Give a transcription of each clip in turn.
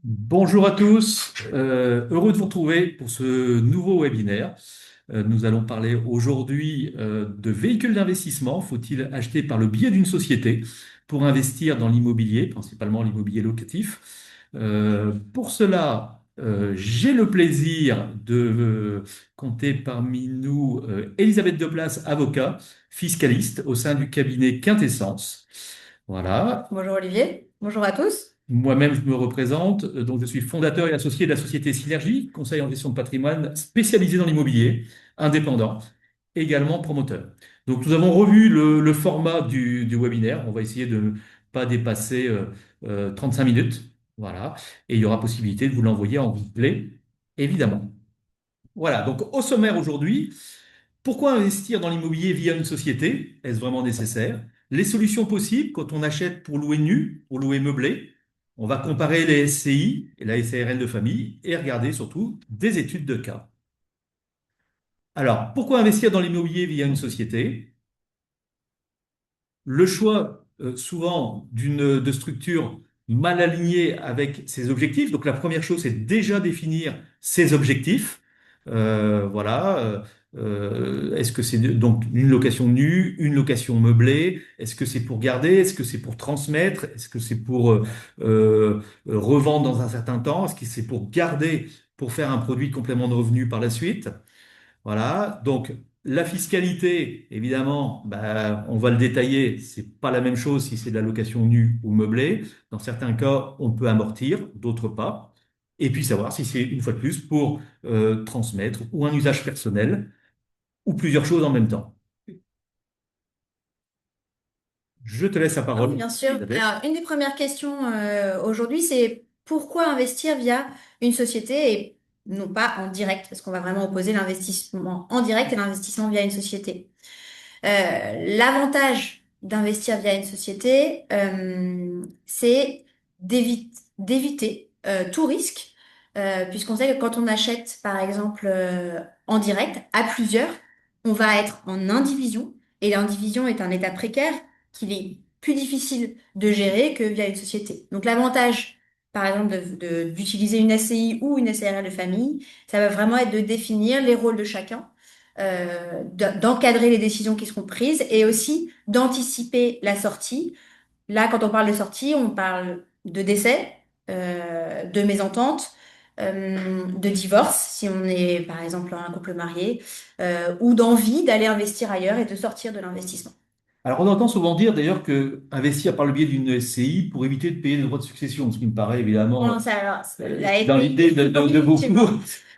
Bonjour à tous, heureux de vous retrouver pour ce nouveau webinaire. Nous allons parler aujourd'hui de véhicules d'investissement. Faut-il acheter par le biais d'une société pour investir dans l'immobilier, principalement l'immobilier locatif? Pour cela, j'ai le plaisir de compter parmi nous Elisabeth Deplace, avocat, fiscaliste au sein du cabinet Quintessence. Voilà. Bonjour Olivier, bonjour à tous. Moi-même, je me représente, donc je suis fondateur et associé de la société Synergie, conseil en gestion de patrimoine spécialisé dans l'immobilier, indépendant, également promoteur. Donc nous avons revu le format du webinaire. On va essayer de ne pas dépasser 35 minutes. Voilà. Et il y aura possibilité de vous l'envoyer en replay, évidemment. Voilà. Donc au sommaire aujourd'hui, pourquoi investir dans l'immobilier via une société? Est-ce vraiment nécessaire? Les solutions possibles quand on achète pour louer nu, pour louer meublé. On va comparer les SCI et la SARL de famille et regarder surtout des études de cas. Alors, pourquoi investir dans l'immobilier via une société? Le choix souvent de structures mal alignées avec ses objectifs. Donc la première chose, c'est déjà définir ses objectifs. Voilà. Est-ce que c'est donc une location nue, une location meublée? Est-ce que c'est pour garder? Est-ce que c'est pour transmettre? Est-ce que c'est pour revendre dans un certain temps? Est-ce que c'est pour garder, pour faire un produit de complément de revenu par la suite? Voilà. Donc, la fiscalité, évidemment, bah, on va le détailler. C'est pas la même chose si c'est de la location nue ou meublée. Dans certains cas, on peut amortir, d'autres pas. Et puis savoir si c'est une fois de plus pour transmettre ou un usage personnel ou plusieurs choses en même temps. Je te laisse la Oui, parole, bien sûr. Elisabeth. Alors, une des premières questions aujourd'hui, c'est pourquoi investir via une société et non pas en direct, parce qu'on va vraiment opposer l'investissement en direct et l'investissement via une société. L'avantage d'investir via une société, c'est d'éviter tout risque, puisqu'on sait que quand on achète, par exemple, en direct, à plusieurs, on va être en indivision, et l'indivision est un état précaire qu'il est plus difficile de gérer que via une société. Donc l'avantage, par exemple, d'utiliser une SCI ou une SARL de famille, ça va vraiment être de définir les rôles de chacun, d'encadrer les décisions qui seront prises et aussi d'anticiper la sortie. Là, quand on parle de sortie, on parle de décès, de mésentente, de divorce, si on est par exemple un couple marié, ou d'envie d'aller investir ailleurs et de sortir de l'investissement. Alors, on entend souvent dire d'ailleurs que investir par le biais d'une SCI pour éviter de payer les droits de succession, ce qui me paraît évidemment Non, ça, alors, la dans SCI, l'idée de beaucoup. effectivement,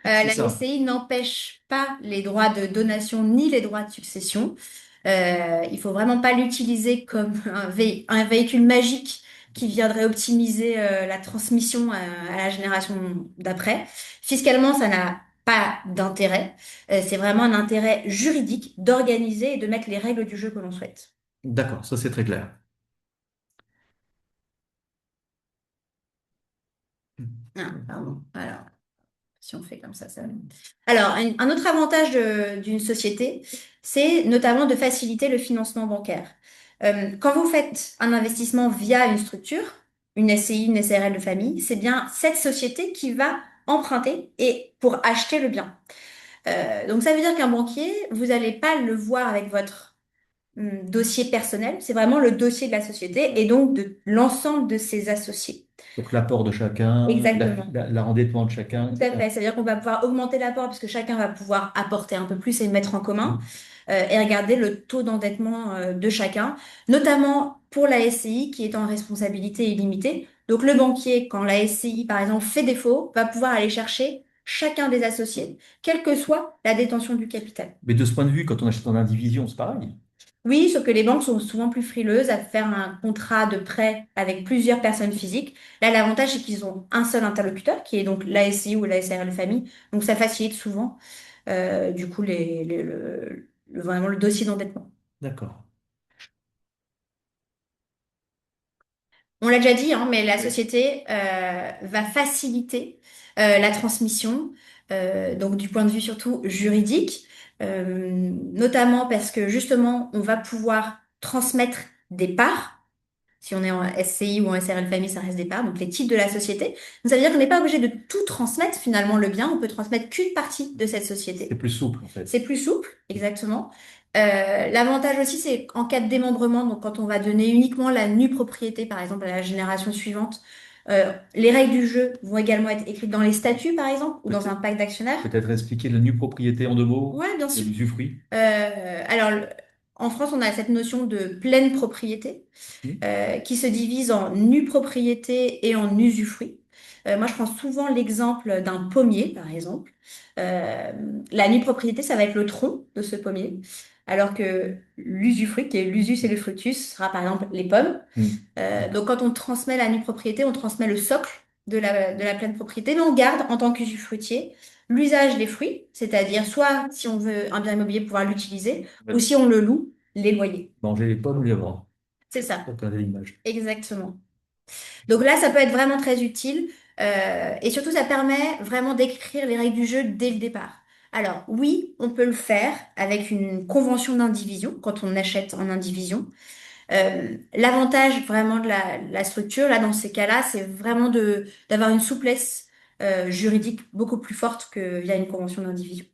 C'est la ça. SCI n'empêche pas les droits de donation ni les droits de succession. Il faut vraiment pas l'utiliser comme un véhicule magique qui viendrait optimiser la transmission à la génération d'après. Fiscalement, ça n'a pas d'intérêt. C'est vraiment un intérêt juridique d'organiser et de mettre les règles du jeu que l'on souhaite. D'accord, ça c'est très clair. Ah, pardon. Alors, si on fait comme ça. Alors, un autre avantage d'une société, c'est notamment de faciliter le financement bancaire. Quand vous faites un investissement via une structure, une SCI, une SARL de famille, c'est bien cette société qui va emprunter et pour acheter le bien. Donc, ça veut dire qu'un banquier, vous n'allez pas le voir avec votre dossier personnel, c'est vraiment le dossier de la société et donc de l'ensemble de ses associés. Donc l'apport de chacun, Exactement. l'endettement de chacun, Tout à etc. fait. C'est-à-dire qu'on va pouvoir augmenter l'apport parce que chacun va pouvoir apporter un peu plus et le mettre en commun et regarder le taux d'endettement de chacun, notamment pour la SCI qui est en responsabilité illimitée. Donc le banquier, quand la SCI par exemple fait défaut, va pouvoir aller chercher chacun des associés, quelle que soit la détention du capital. Mais de ce point de vue, quand on achète en indivision, c'est pareil. Oui, sauf que les banques sont souvent plus frileuses à faire un contrat de prêt avec plusieurs personnes physiques. Là, l'avantage, c'est qu'ils ont un seul interlocuteur, qui est donc la SCI ou la SARL famille. Donc, ça facilite souvent, du coup, vraiment le dossier d'endettement. D'accord. On l'a déjà dit, hein, mais la Oui. société va faciliter la transmission, donc du point de vue surtout juridique, notamment parce que justement, on va pouvoir transmettre des parts. Si on est en SCI ou en SRL famille, ça reste des parts, donc les titres de la société. Donc ça veut dire qu'on n'est pas obligé de tout transmettre finalement le bien, on peut transmettre qu'une partie de cette C'est société. plus souple, en fait. C'est plus souple, exactement. L'avantage aussi, c'est en cas de démembrement, donc quand on va donner uniquement la nue propriété, par exemple, à la génération suivante, les règles du jeu vont également être écrites dans les statuts, par exemple, ou dans un Peut-être pacte d'actionnaires. peut-être expliquer la nue propriété en deux mots Ouais, bien et sûr. l'usufruit. Alors, en France, on a cette notion de pleine propriété Hmm. qui se divise en nue propriété et en usufruit. Moi, je prends souvent l'exemple d'un pommier, par exemple. Euh, la nue propriété, ça va être le tronc de ce pommier, alors que l'usufruit, qui est l'usus et le fructus, sera par exemple les pommes. Hmm. Donc, D'accord. quand on transmet la nue propriété, on transmet le socle de la pleine propriété, mais on garde en tant qu'usufruitier l'usage des fruits, c'est-à-dire soit si on veut un bien immobilier pouvoir l'utiliser, ou Ouais. si on le loue, les loyers. Manger les pommes ou les vendre. C'est ça, Pour regarder l'image. exactement. Donc là, ça peut être vraiment très utile, et surtout, ça permet vraiment d'écrire les règles du jeu dès le départ. Alors oui, on peut le faire avec une convention d'indivision quand on achète en indivision. L'avantage vraiment de la structure, là, dans ces cas-là, c'est vraiment d'avoir une souplesse juridique beaucoup plus forte que via une convention d'indivision.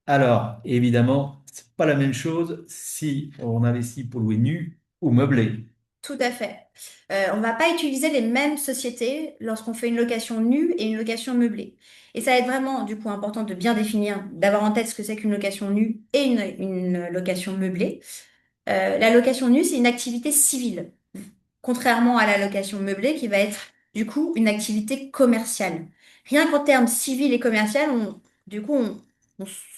Alors, évidemment, c'est pas la même chose si on investit pour louer nu ou meublé. Tout à fait. On va pas utiliser les mêmes sociétés lorsqu'on fait une location nue et une location meublée. Et ça va être vraiment, du coup, important de bien définir, d'avoir en tête ce que c'est qu'une location nue et une location meublée. La location nue, c'est une activité civile, contrairement à la location meublée qui va être du coup une activité commerciale. Rien qu'en termes civil et commercial, on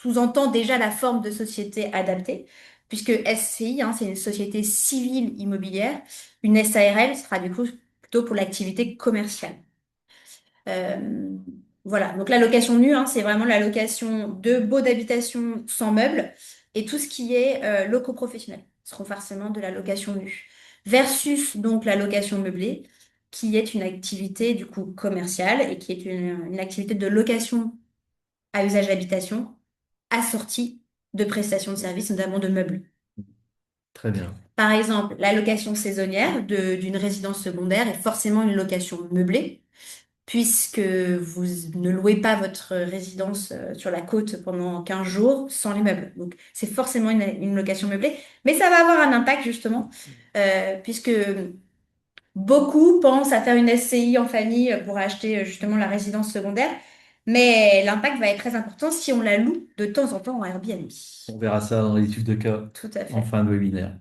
sous-entend déjà la forme de société adaptée, puisque SCI, hein, c'est une société civile immobilière, une SARL sera du coup plutôt pour l'activité commerciale. Euh, voilà, donc la location nue, hein, c'est vraiment la location de baux d'habitation sans meubles et tout ce qui est locaux professionnels seront forcément de la location nue. Versus donc la location meublée, qui est une activité du coup commerciale et qui est une activité de location à usage d'habitation assortie de prestations de services, notamment de meubles. Très bien. Par exemple, la location saisonnière d'une résidence secondaire est forcément une location meublée puisque vous ne louez pas votre résidence sur la côte pendant 15 jours sans les meubles. Donc, c'est forcément une location meublée, mais ça va avoir un impact justement, puisque beaucoup pensent à faire une SCI en famille pour acheter justement la résidence secondaire, mais l'impact va être très important si on la loue de temps en temps en Airbnb. On verra ça dans l'étude de cas Tout à en fait. fin de webinaire.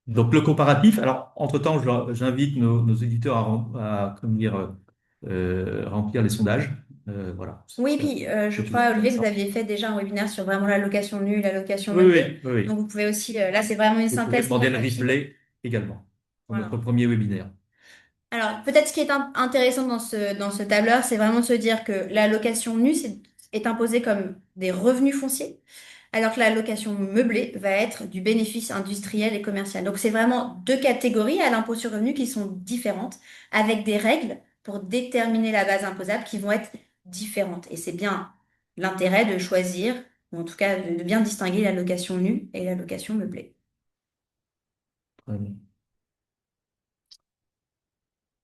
Donc, le comparatif, alors, entre-temps, j'invite nos éditeurs comment dire, remplir les sondages. Voilà, Oui, puis je c'est toujours crois, Olivier, que vous intéressant. aviez fait déjà un webinaire sur vraiment la location nue et la location Oui, meublée. oui, oui, oui. Donc, vous pouvez aussi, là, c'est vraiment une Vous pouvez synthèse très demander le rapide. replay également pour notre Voilà. premier webinaire. Alors, peut-être ce qui est intéressant dans ce tableur, c'est vraiment de se dire que la location nue est imposée comme des revenus fonciers, alors que la location meublée va être du bénéfice industriel et commercial. Donc, c'est vraiment deux catégories à l'impôt sur revenu qui sont différentes, avec des règles pour déterminer la base imposable qui vont être différentes. Et c'est bien l'intérêt de choisir, ou en tout cas de bien distinguer la location nue et la location meublée. Très bien.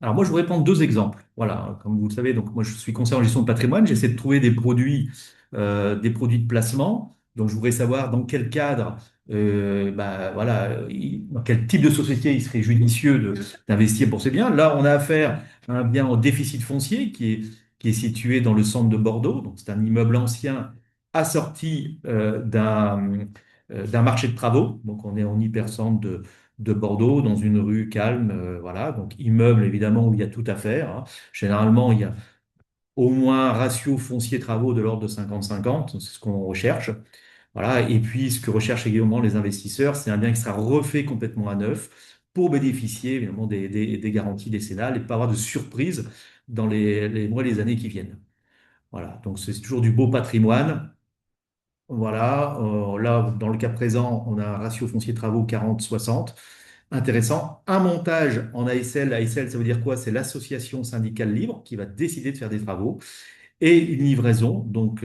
Alors moi, je voudrais prendre deux exemples. Voilà, comme vous le savez, donc moi je suis conseiller en gestion de patrimoine. J'essaie de trouver des produits de placement. Donc je voudrais savoir dans quel cadre, bah, voilà, dans quel type de société il serait judicieux d'investir pour ces biens. Là, on a affaire à un bien en déficit foncier qui est situé dans le centre de Bordeaux. Donc c'est un immeuble ancien assorti d'un marché de travaux. Donc on est en hypercentre de Bordeaux, dans une rue calme, voilà. Donc immeuble, évidemment, où il y a tout à faire, hein. Généralement, il y a au moins un ratio foncier-travaux de l'ordre de 50-50, c'est ce qu'on recherche. Voilà. Et puis, ce que recherchent également les investisseurs, c'est un bien qui sera refait complètement à neuf pour bénéficier, évidemment, des garanties décennales et pas avoir de surprises dans les mois et les années qui viennent. Voilà. Donc, c'est toujours du beau patrimoine. Voilà. Là, dans le cas présent, on a un ratio foncier-travaux 40-60. Intéressant. Un montage en ASL. ASL, ça veut dire quoi? C'est l'association syndicale libre qui va décider de faire des travaux. et une livraison, donc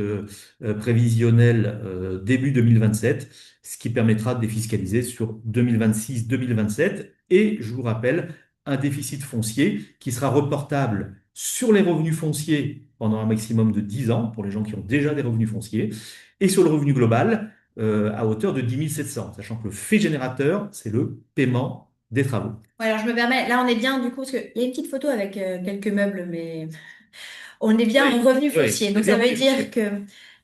prévisionnelle début 2027, ce qui permettra de défiscaliser sur 2026-2027. Et je vous rappelle, un déficit foncier qui sera reportable sur les revenus fonciers pendant un maximum de 10 ans pour les gens qui ont déjà des revenus fonciers et sur le revenu global à hauteur de 10 700, sachant que le fait générateur, c'est le paiement des travaux. Ouais, alors je me permets, là on est bien du coup, parce qu'il y a une petite photo avec quelques meubles, mais on est bien en Oui, revenu oui, foncier. c'est Donc ça bien veut revenu dire foncier. que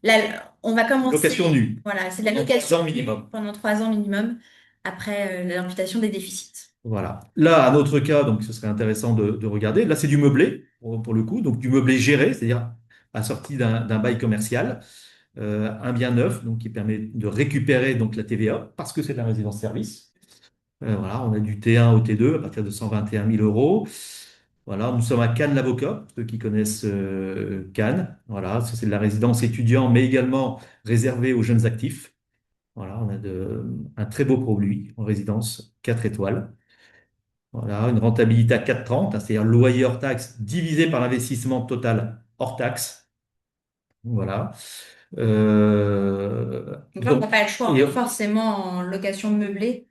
là, on va Location commencer, nue, voilà, c'est de la en 3 location ans nue minimum. pendant 3 ans minimum, après l'imputation des déficits. Voilà. Là, un autre cas, donc ce serait intéressant de regarder. Là, c'est du meublé, pour le coup, donc du meublé géré, c'est-à-dire assorti d'un bail commercial, un bien neuf, donc qui permet de récupérer donc la TVA, parce que c'est de la résidence-service. Voilà, on a du T1 au T2 à partir de 121 000 euros. Voilà, nous sommes à Cannes l'Avocat, ceux qui connaissent Cannes. Voilà, ça c'est de la résidence étudiant, mais également réservée aux jeunes actifs. Voilà, on a un très beau produit en résidence 4 étoiles. Voilà, une rentabilité à 4,30, hein, c'est-à-dire loyer hors taxe divisé par l'investissement total hors taxe. Voilà. Donc là, on n'a Donc, pas le choix, on et est forcément en location meublée,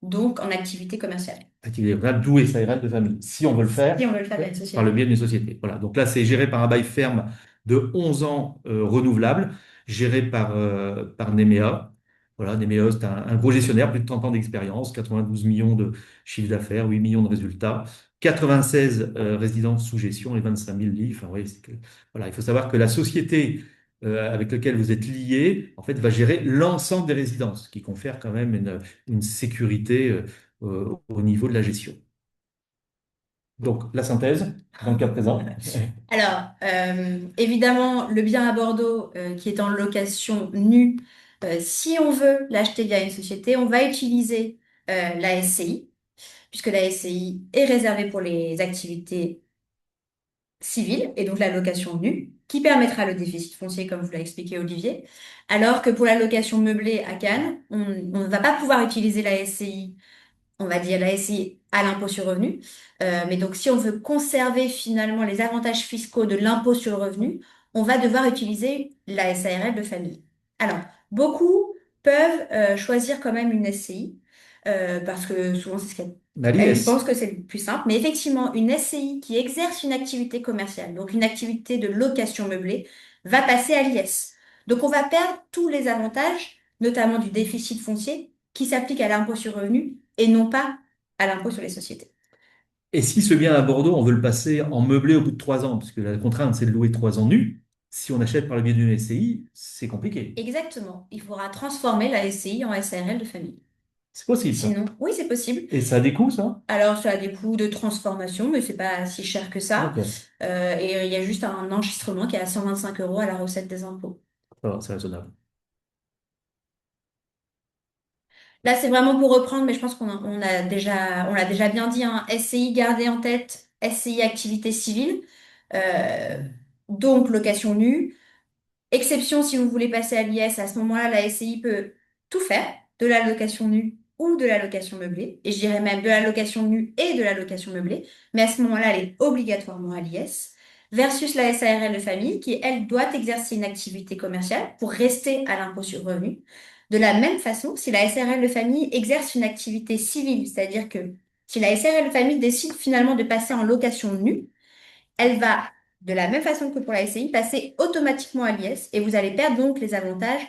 donc en activité commerciale. activité rurale, d'où SARL de famille, si on veut le Si faire on veut le faire avec une par le société. biais d'une société. Voilà. Donc là, c'est géré par un bail ferme de 11 ans renouvelable, géré par Nemea. Voilà, Nemea, c'est un gros gestionnaire, plus de 30 ans d'expérience, 92 millions de chiffre d'affaires, 8 millions de résultats, 96 résidences sous gestion et 25 000 lits. Enfin, ouais, voilà, il faut savoir que la société avec laquelle vous êtes lié, en fait, va gérer l'ensemble des résidences, ce qui confère quand même une sécurité au niveau de la gestion. Donc, la synthèse, dans le cas présent. Alors, évidemment, le bien à Bordeaux qui est en location nue, si on veut l'acheter via une société, on va utiliser la SCI, puisque la SCI est réservée pour les activités civiles, et donc la location nue, qui permettra le déficit foncier, comme vous l'a expliqué Olivier, alors que pour la location meublée à Cannes, on ne va pas pouvoir utiliser la SCI, on va dire la SCI à l'impôt sur le revenu. Mais donc, si on veut conserver finalement les avantages fiscaux de l'impôt sur le revenu, on va devoir utiliser la SARL de famille. Alors, beaucoup peuvent choisir quand même une SCI, parce que souvent, c'est ce elles L'ALIS. pensent que c'est le plus simple. Mais effectivement, une SCI qui exerce une activité commerciale, donc une activité de location meublée, va passer à l'IS. Donc, on va perdre tous les avantages, notamment du déficit foncier, qui s'applique à l'impôt sur le revenu et non pas à l'impôt sur les sociétés. Et si ce bien à Bordeaux, on veut le passer en meublé au bout de 3 ans, parce que la contrainte, c'est de louer 3 ans nus, si on achète par le biais d'une SCI, c'est compliqué. Exactement. Il faudra transformer la SCI en SARL de famille. C'est possible, ça. Sinon, oui, c'est possible. Et ça a des coûts, ça? Alors, ça a des coûts de transformation, mais c'est pas si cher que ça. Ok, Et il y a juste un enregistrement qui est à 125 euros à la recette des impôts. ça va, c'est raisonnable. Là, c'est vraiment pour reprendre, mais je pense on l'a déjà bien dit, hein. SCI gardez en tête, SCI activité civile, euh, donc location nue. Exception si vous voulez passer à l'IS, à ce moment-là, la SCI peut tout faire, de la location nue ou de la location meublée. Et je dirais même de la location nue et de la location meublée. Mais à ce moment-là, elle est obligatoirement à l'IS. Versus la SARL de famille, qui, elle, doit exercer une activité commerciale pour rester à l'impôt sur le revenu. De la même façon, si la SARL de famille exerce une activité civile, c'est-à-dire que si la SARL de famille décide finalement de passer en location nue, elle va, de la même façon que pour la SCI, passer automatiquement à l'IS et vous allez perdre donc les avantages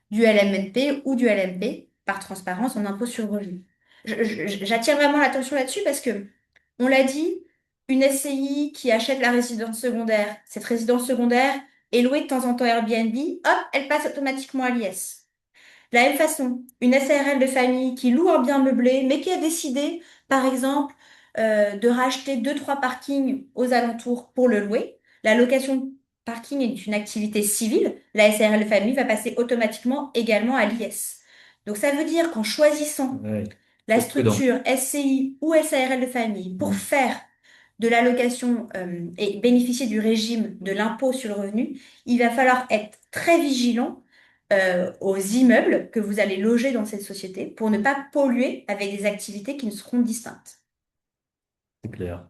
du LMNP ou du LMP par transparence en impôt sur le revenu. J'attire vraiment l'attention là-dessus parce que, on l'a dit, une SCI qui achète la résidence secondaire, cette résidence secondaire est louée de temps en temps Airbnb, hop, elle passe automatiquement à l'IS. De la même façon, une SARL de famille qui loue un bien meublé, mais qui a décidé, par exemple, de racheter deux, trois parkings aux alentours pour le louer. La location de parking est une activité civile. La SARL de famille va passer automatiquement également à l'IS. Donc ça veut dire qu'en choisissant Ouais, la faut être prudent. structure SCI ou SARL de famille pour Mm. faire de l'allocation et bénéficier du régime de l'impôt sur le revenu, il va falloir être très vigilant aux immeubles que vous allez loger dans cette société pour ne pas polluer avec des activités qui ne seront distinctes. C'est clair.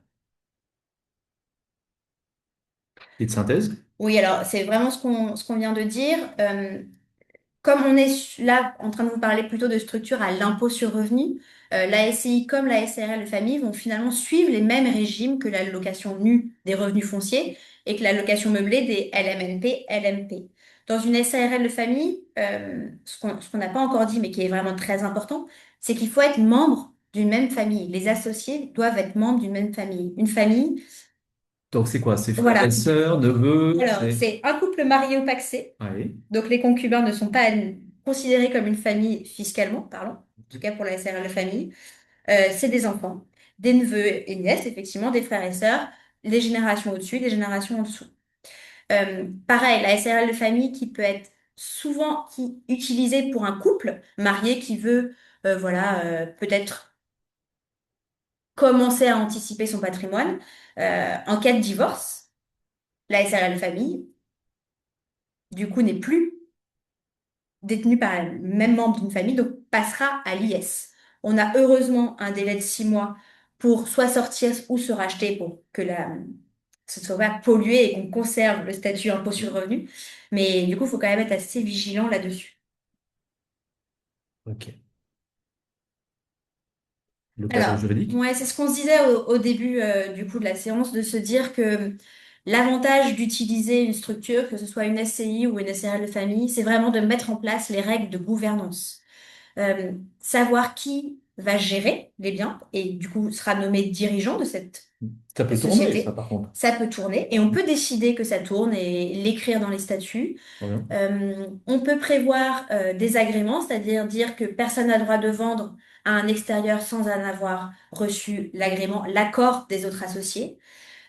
Et de synthèse? Oui, alors c'est vraiment ce qu'on vient de dire. Comme on est là en train de vous parler plutôt de structure à l'impôt sur revenu, la SCI comme la SARL de famille vont finalement suivre les mêmes régimes que l'allocation nue des revenus fonciers et que l'allocation meublée des LMNP, LMP. Dans une SARL de famille, ce qu'on n'a pas encore dit, mais qui est vraiment très important, c'est qu'il faut être membre d'une même famille. Les associés doivent être membres d'une même famille. Une famille, Donc c'est quoi? C'est frères et voilà. sœurs, neveux, Alors, c'est... c'est un couple marié ou pacsé. Oui. Donc, les concubins ne sont pas considérés comme une famille fiscalement parlant, en tout cas pour la SRL de famille. C'est des enfants, des neveux et nièces, effectivement, des frères et sœurs, les générations au-dessus, les générations en dessous. Pareil, la SRL de famille qui peut être souvent utilisée pour un couple marié qui veut, voilà, peut-être commencer à anticiper son patrimoine. En cas de divorce, la SRL de famille, du coup, n'est plus détenu par le même membre d'une famille, donc passera à l'IS. On a heureusement un délai de 6 mois pour soit sortir ou se racheter pour que ce ne soit pas pollué et qu'on conserve le statut impôt sur le revenu. Mais du coup, il faut quand même être assez vigilant là-dessus. Ok. Le cadre Alors, juridique? ouais, c'est ce qu'on se disait au début du coup de la séance, de se dire que l'avantage d'utiliser une structure, que ce soit une SCI ou une SARL de famille, c'est vraiment de mettre en place les règles de gouvernance. Savoir qui va gérer les biens et du coup sera nommé dirigeant de cette Ça peut tourner, ça, société. par contre. Ça peut tourner et on peut décider que ça tourne et l'écrire dans les statuts. Très bien. On peut prévoir des agréments, c'est-à-dire dire que personne n'a le droit de vendre à un extérieur sans en avoir reçu l'agrément, l'accord des autres associés.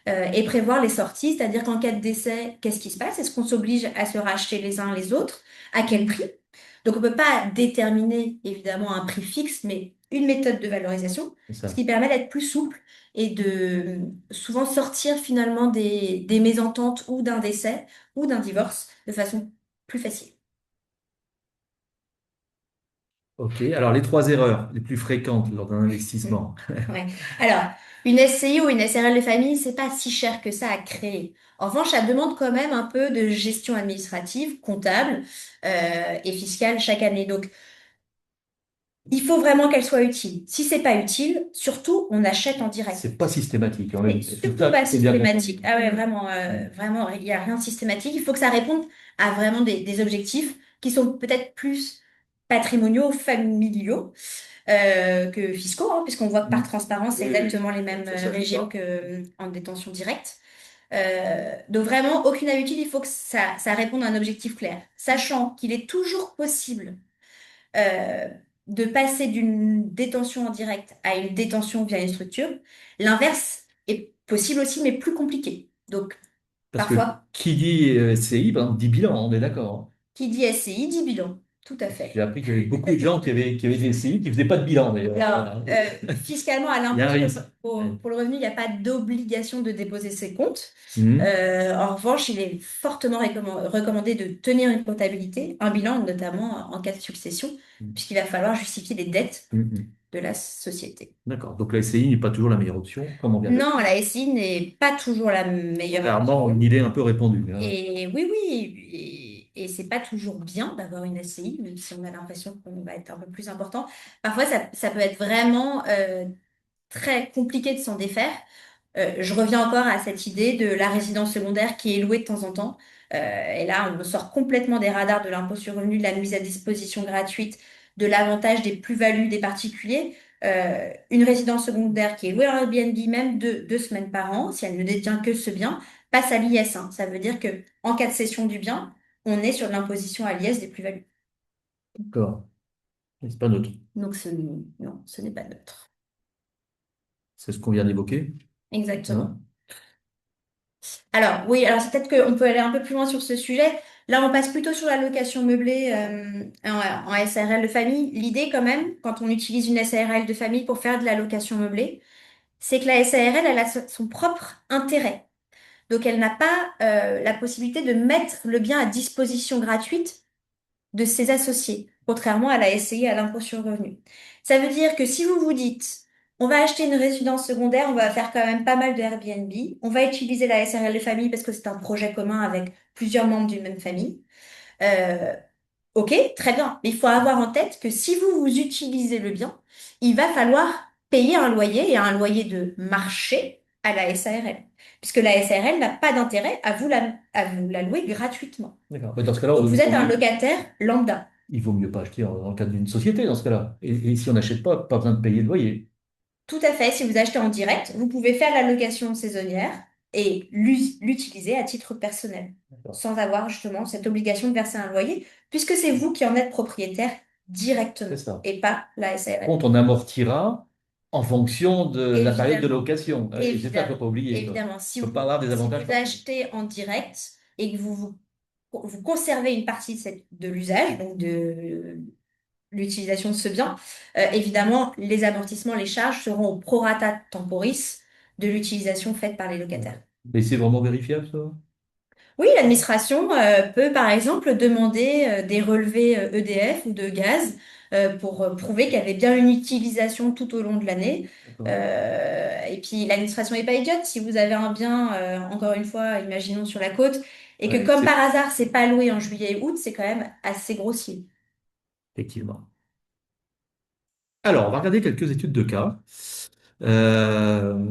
Et prévoir les sorties, c'est-à-dire qu'en cas de décès, qu'est-ce qui se passe? Est-ce qu'on s'oblige à se racheter les uns les autres? À quel prix? Donc on ne peut pas déterminer évidemment un prix fixe, mais une méthode de valorisation, C'est ce ça. qui permet d'être plus souple et de souvent sortir finalement des mésententes ou d'un décès ou d'un divorce de façon plus facile. Ok. Alors, les trois erreurs les plus fréquentes lors d'un Mm. investissement. Ouais. Alors, une SCI ou une SRL de famille, c'est pas si cher que ça à créer. En revanche, ça demande quand même un peu de gestion administrative, comptable et fiscale chaque année. Donc, il faut vraiment qu'elle soit utile. Si c'est pas utile, surtout, on achète en direct. C'est pas systématique. C'est C'est surtout ça pas qu'il faut bien comprendre. systématique. Ah ouais, vraiment, Mm. vraiment, il n'y a rien de systématique. Il faut que ça réponde à vraiment des objectifs qui sont peut-être plus patrimoniaux, familiaux que fiscaux, hein, puisqu'on voit que par Mm. transparence, c'est Oui, oui, exactement les oui. mêmes Ça joue régimes pas. que en détention directe. Donc vraiment, aucune habitude, il faut que ça réponde à un objectif clair, sachant qu'il est toujours possible euh, de passer d'une détention en direct à une détention via une structure. L'inverse est possible aussi, mais plus compliqué. Donc Parce que parfois, qui dit SCI, ben, dit bilan, on est d'accord. qui dit SCI dit bilan. Tout à J'ai fait. appris qu'il y avait beaucoup de gens qui avaient des SCI qui ne faisaient pas de bilan, d'ailleurs. Alors, Voilà. fiscalement, à Il y a l'impôt un risque. Ouais. pour le revenu, il n'y a pas d'obligation de déposer ses comptes. Mhm. En revanche, il est fortement recommandé de tenir une comptabilité, un bilan, notamment en cas de succession, puisqu'il va falloir justifier les dettes Mhm. de la société. D'accord. Donc la SCI n'est pas toujours la meilleure option, comme on vient de le Non, dire. la SI n'est pas toujours la meilleure Clairement, une option. idée un peu répandue, hein. Et oui, oui, et c'est pas toujours bien d'avoir une SCI, même si on a l'impression qu'on va être un peu plus important. Parfois, ça peut être vraiment très compliqué de s'en défaire. Je reviens encore à cette idée de la résidence secondaire qui est louée de temps en temps. Et là, on sort complètement des radars de l'impôt sur le revenu, de la mise à disposition gratuite, de l'avantage des plus-values des particuliers. Une résidence secondaire qui est louée en Airbnb même 2 semaines par an, si elle ne détient que ce bien, passe à l'IS1. Ça veut dire que en cas de cession du bien, on est sur l'imposition à l'IS des plus-values. D'accord. C'est pas neutre. Donc, non, ce n'est pas neutre. C'est ce qu'on vient d'évoquer, Exactement. hein. Alors, oui, alors c'est peut-être qu'on peut aller un peu plus loin sur ce sujet. Là, on passe plutôt sur la location meublée en SARL de famille. L'idée, quand même, quand on utilise une SARL de famille pour faire de la location meublée, c'est que la SARL, elle a son propre intérêt. Donc, elle n'a pas la possibilité de mettre le bien à disposition gratuite de ses associés, contrairement à la SCI, à l'impôt sur le revenu. Ça veut dire que si vous vous dites, On va acheter une résidence secondaire, on va faire quand même pas mal de Airbnb. On va utiliser la SRL de famille parce que c'est un projet commun avec plusieurs membres d'une même famille. Euh, ok, très bien. Mais il faut avoir en tête que si vous utilisez le bien, il va falloir payer un loyer et un loyer de marché à la SARL. Puisque la SARL n'a pas d'intérêt à vous la louer gratuitement. D'accord. Mais dans ce cas-là, Donc vous êtes un locataire lambda. il vaut mieux pas acheter dans le cadre d'une société dans ce cas-là. Et si on n'achète pas, pas besoin de payer le loyer. Tout à fait, si vous achetez en direct, vous pouvez faire la location saisonnière et l'utiliser à titre personnel, D'accord. sans avoir justement cette obligation de verser un loyer, puisque c'est vous qui en êtes propriétaire C'est directement ça. et pas la Par SARL. contre, on amortira en fonction de la période de Évidemment, location. Et c'est ça qu'il ne faut évidemment, pas oublier, quoi. évidemment. On ne peut pas avoir des Si avantages vous partout. achetez en direct et que vous conservez une partie de l'usage, donc de l'utilisation de ce bien, évidemment, les amortissements, les charges seront au prorata temporis de l'utilisation faite par les locataires. D'accord. Mais c'est vraiment vérifiable, ça? Oui, l'administration peut par exemple demander des relevés EDF ou de gaz pour prouver qu'il y avait bien une utilisation tout au long de l'année. D'accord. Et puis l'administration n'est pas idiote. Si vous avez un bien, encore une fois, imaginons sur la côte, et que Ouais, comme par c'est hasard, c'est pas loué en juillet et août, c'est quand même assez grossier. effectivement. Alors, on va regarder quelques études de cas. Euh,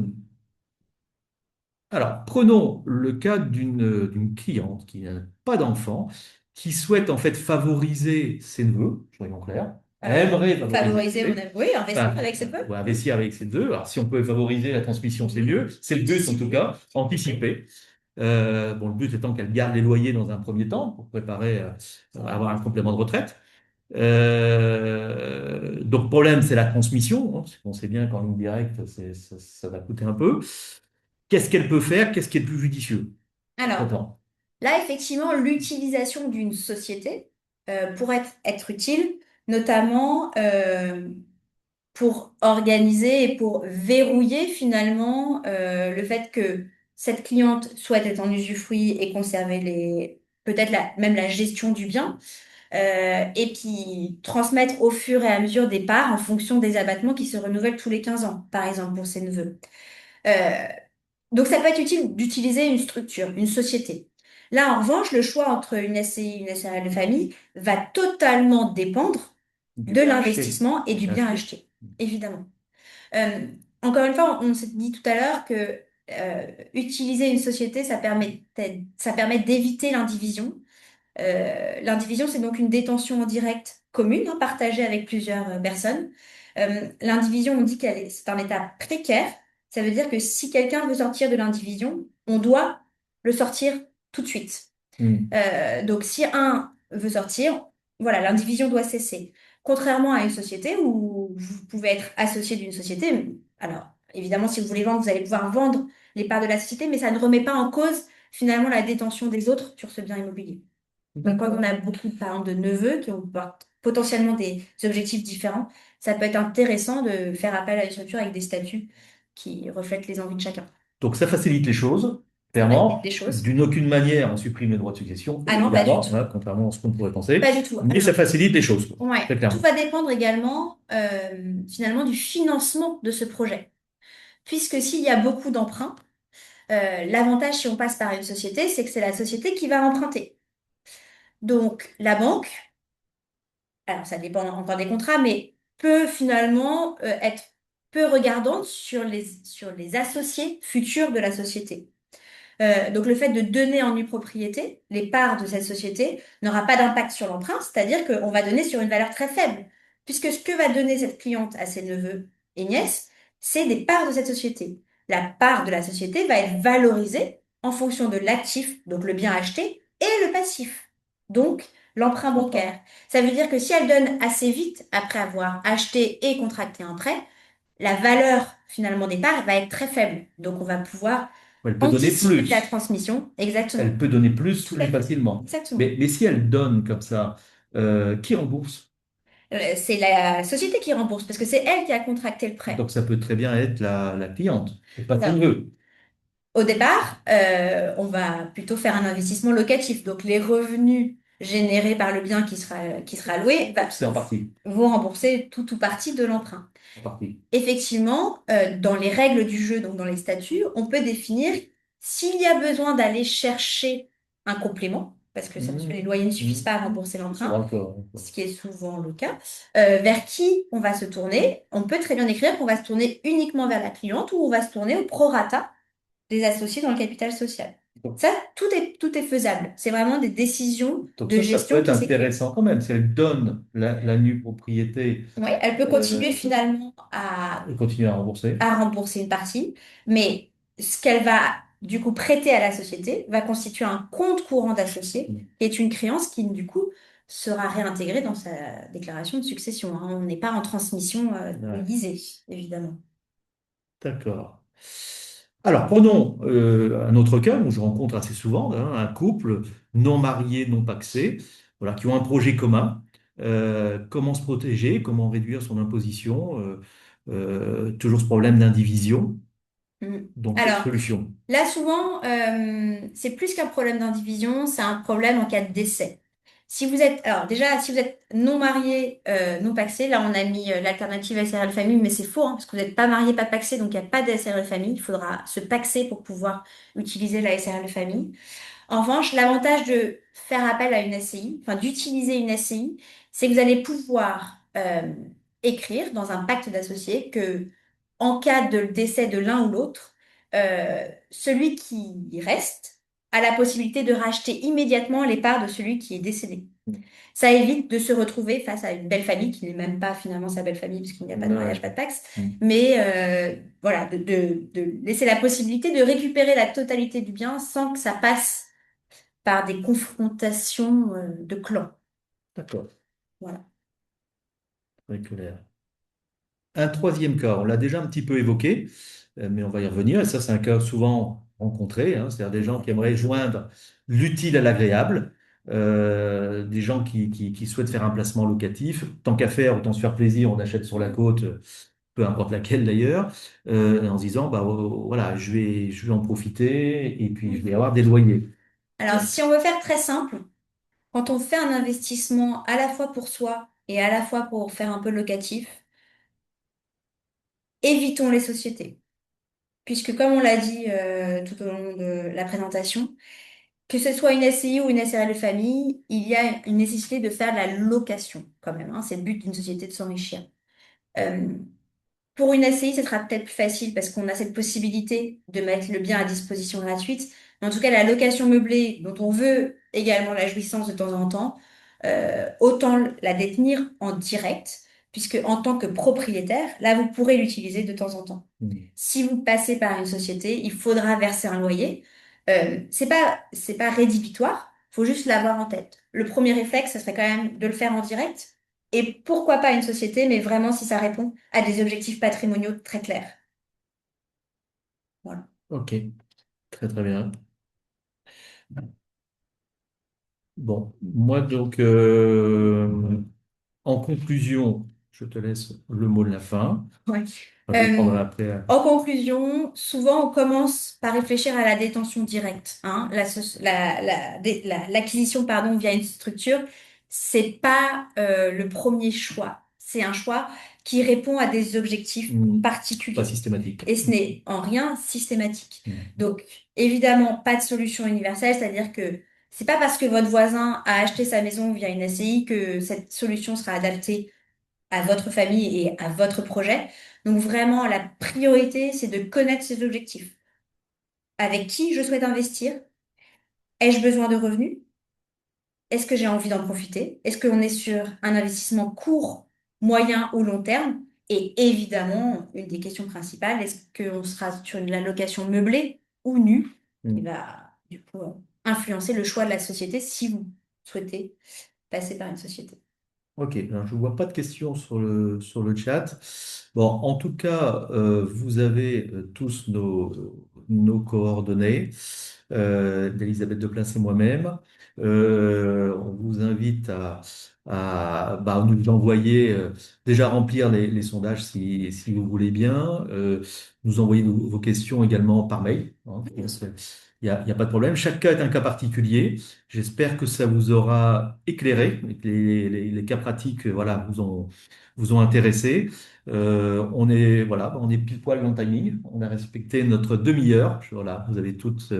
Alors, prenons le cas d'une cliente qui n'a pas d'enfant, qui souhaite en fait favoriser ses neveux, soyons clairs. Elle aimerait favoriser ses Favoriser, neveux. oui, investir Enfin, avec ses peu. ouais, investir avec ses neveux. Alors, si on peut favoriser la transmission, c'est mieux. C'est le but en tout Anticiper. cas, anticiper. Bon, le but étant qu'elle garde les loyers dans un premier temps pour préparer à avoir un complément de retraite. Donc, le problème, c'est la transmission, hein, parce qu'on sait bien qu'en ligne directe, ça va coûter un peu. Qu'est-ce qu'elle peut faire? Qu'est-ce qui est le plus judicieux? Alors, Attends. là, effectivement, l'utilisation d'une société pourrait être utile, notamment pour organiser et pour verrouiller finalement le fait que cette cliente souhaite être en usufruit et conserver peut-être même la gestion du bien, et puis transmettre au fur et à mesure des parts en fonction des abattements qui se renouvellent tous les 15 ans, par exemple pour ses neveux. Euh, donc ça peut être utile d'utiliser une structure, une société. Là, en revanche, le choix entre une SCI et une SARL de famille va totalement dépendre Du de bien acheté. l'investissement et Du du bien bien acheté. acheté, évidemment. Euh, encore une fois, on s'est dit tout à l'heure que utiliser une société, ça permet d'éviter l'indivision. L'indivision, c'est donc une détention en direct commune, hein, partagée avec plusieurs personnes. L'indivision, on dit c'est un état précaire. Ça veut dire que si quelqu'un veut sortir de l'indivision, on doit le sortir tout de suite. Hmm. Donc, si un veut sortir, voilà, l'indivision doit cesser. Contrairement à une société où vous pouvez être associé d'une société, alors évidemment, si vous voulez vendre, vous allez pouvoir vendre les parts de la société, mais ça ne remet pas en cause finalement la détention des autres sur ce bien immobilier. Donc, quand on D'accord. a beaucoup, par exemple, de neveux qui ont potentiellement des objectifs différents, ça peut être intéressant de faire appel à une structure avec des statuts qui reflètent les envies de chacun. Donc ça facilite les choses, Ça facilite clairement. les choses. D'une aucune manière, on supprime les droits de succession, Ah non, pas du évidemment, tout. hein, contrairement à ce qu'on pourrait penser. Pas du tout. Mais ça facilite les choses, quoi, Ouais, très tout clairement. va dépendre également finalement du financement de ce projet. Puisque s'il y a beaucoup d'emprunts, l'avantage si on passe par une société, c'est que c'est la société qui va emprunter. Donc la banque, alors ça dépend encore des contrats, mais peut finalement être peu regardante sur les associés futurs de la société. Donc le fait de donner en nue propriété les parts de cette société n'aura pas d'impact sur l'emprunt, c'est-à-dire qu'on va donner sur une valeur très faible, puisque ce que va donner cette cliente à ses neveux et nièces, c'est des parts de cette société. La part de la société va être valorisée en fonction de l'actif, donc le bien acheté, et le passif, donc l'emprunt D'accord. bancaire. Ça veut dire que si elle donne assez vite après avoir acheté et contracté un prêt, la valeur finalement des parts va être très faible. Donc on va pouvoir Elle peut donner anticiper la plus. transmission, Elle exactement. peut donner plus Tout plus à fait. facilement. Exactement. Mais si elle donne comme ça, qui rembourse? C'est la société qui rembourse parce que c'est elle qui a contracté le prêt. Donc ça peut très bien être la cliente, et pas son Alors, neveu. au départ, on va plutôt faire un investissement locatif. Donc, les revenus générés par le bien qui sera loué C'est en partie. vont rembourser tout ou partie de l'emprunt. En partie. Effectivement, dans les règles du jeu, donc dans les statuts, on peut définir s'il y a besoin d'aller chercher un complément, parce que les Mhm. loyers ne suffisent Mhm. pas à rembourser Souvent l'emprunt, le cas, hein. ce qui est souvent le cas, vers qui on va se tourner. On peut très bien écrire qu'on va se tourner uniquement vers la cliente ou on va se tourner au prorata des associés dans le capital social. Donc, Ça, tout est faisable. C'est vraiment des décisions donc de ça peut gestion être qui s'écrivent. intéressant quand même. Si elle donne la nue propriété Oui, elle peut continuer euh, finalement et continuer à rembourser. à rembourser une partie, mais ce qu'elle va du coup prêter à la société va constituer un compte courant d'associé, Mhm. qui est une créance qui du coup sera réintégrée dans sa déclaration de succession, hein. On n'est pas en transmission Ouais, déguisée, évidemment. d'accord. Alors, prenons un autre cas où je rencontre assez souvent hein, un couple non marié, non pacsé, voilà, qui ont un projet commun. Comment se protéger, comment réduire son imposition, toujours ce problème d'indivision. Mm. Donc, Alors, solution. là, souvent, c'est plus qu'un problème d'indivision, c'est un problème en cas de décès. Si vous êtes, alors déjà, si vous êtes non marié, non pacsé, là, on a mis l'alternative SRL famille, mais c'est faux, hein, parce que vous n'êtes pas marié, pas pacsé, donc il n'y a pas de SRL famille. Il faudra se paxer pour pouvoir utiliser la SRL famille. En revanche, l'avantage de faire appel à une SCI, enfin d'utiliser une SCI, c'est que vous allez pouvoir écrire dans un pacte d'associés que, en cas de décès de l'un ou l'autre, celui qui reste a la possibilité de racheter immédiatement les parts de celui qui est décédé. Ça évite de se retrouver face à une belle famille qui n'est même pas finalement sa belle famille puisqu'il n'y a pas de mariage, Ouais. pas de Pacs, Mm. mais voilà, de laisser la possibilité de récupérer la totalité du bien sans que ça passe par des confrontations de clans. D'accord, Voilà. très clair. Un troisième cas, on l'a déjà un petit peu évoqué, mais on va y revenir. Et ça, c'est un cas souvent rencontré, hein, c'est-à-dire des gens qui aimeraient joindre l'utile à l'agréable, des gens qui souhaitent faire un placement locatif. Tant qu'à faire, autant se faire plaisir, on achète sur la côte, peu importe laquelle d'ailleurs, en se disant, bah, voilà, je vais en profiter et puis je vais avoir des loyers. Alors, si on veut faire très simple, quand on fait un investissement à la fois pour soi et à la fois pour faire un peu locatif, évitons les sociétés. Puisque comme on l'a dit tout au long de la présentation, que ce soit une SCI ou une SRL de famille, il y a une nécessité de faire de la location quand même, hein. C'est le but d'une société de s'enrichir. Euh, Pour une SCI, ce sera peut-être plus facile parce qu'on a cette possibilité de mettre le bien à disposition gratuite. Mais en tout cas, la location meublée, dont on veut également la jouissance de temps en temps, autant la détenir en direct, puisque en tant que propriétaire, là, vous pourrez l'utiliser de temps en temps. Mm. Si vous passez par une société, il faudra verser un loyer. C'est pas rédhibitoire, faut juste l'avoir en tête. Le premier réflexe, ce serait quand même de le faire en direct. Et pourquoi pas une société, mais vraiment si ça répond à des objectifs patrimoniaux très clairs. Voilà. Ok, très très bien. Bon, moi donc, en conclusion, je te laisse le mot de la fin. Ouais. Enfin, je le Euh, prendrai après. En conclusion, souvent on commence par réfléchir à la détention directe, hein. L'acquisition pardon, via une structure, c'est pas le premier choix. C'est un choix qui répond à des objectifs Mm. Pas particuliers. systématique. Et ce n'est en rien systématique. Mm. Donc, évidemment, pas de solution universelle, c'est-à-dire que c'est pas parce que votre voisin a acheté sa maison via une SCI que cette solution sera adaptée à votre famille et à votre projet. Donc vraiment, la priorité, c'est de connaître ses objectifs. Avec qui je souhaite investir? Ai-je besoin de revenus? Est-ce que j'ai envie d'en profiter? Est-ce qu'on est sur un investissement court, moyen ou long terme? Et évidemment, une des questions principales, est-ce qu'on sera sur une allocation meublée ou nue qui Mm. va du coup influencer le choix de la société si vous souhaitez passer par une société. Ok, alors, je ne vois pas de questions sur le chat. Bon, en tout cas, vous avez tous nos coordonnées. d'Elisabeth Deplace et moi-même. On vous invite à nous envoyer, déjà remplir les sondages si vous voulez bien, nous envoyer vos questions également par mail, hein. Il y a pas de problème. Chaque cas est un cas particulier. J'espère que ça vous aura éclairé, et que les cas pratiques, voilà, vous ont intéressé. On est pile poil dans le timing. On a respecté notre demi-heure. Voilà, vous avez toutes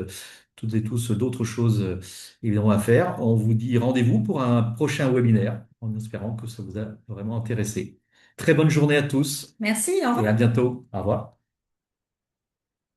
et tous d'autres choses évidemment à faire. On vous dit rendez-vous pour un prochain webinaire en espérant que ça vous a vraiment intéressé. Très bonne journée à tous Merci, au et à revoir. bientôt. Au revoir.